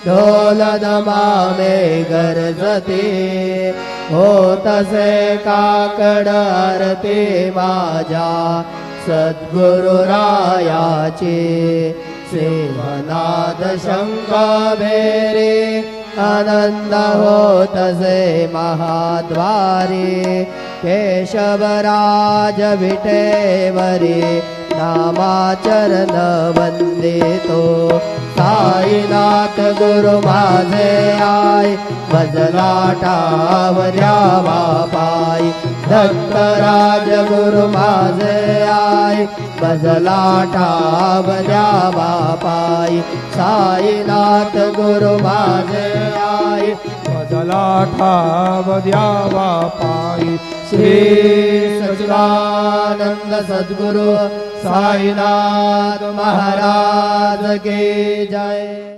ढोल दमामे गरजते होतसे काकड आरती माझ्या सद्गुरुरायाची सेवनाद शंखाभेरी आनंद होतसे महाद्वारी केशवराज विटेवरी नामाचरण वंदितो साईनाथ गुरु माझे आय भजला टावर्या बापाई दत्तराज गुरु माझे आय भजला टावर्या बापाई साईनाथ गुरु माझे आय भजला ठावद्या बापाई श्री सच्चिदानंद सद्गुरु साईनाथ महाराज की जय।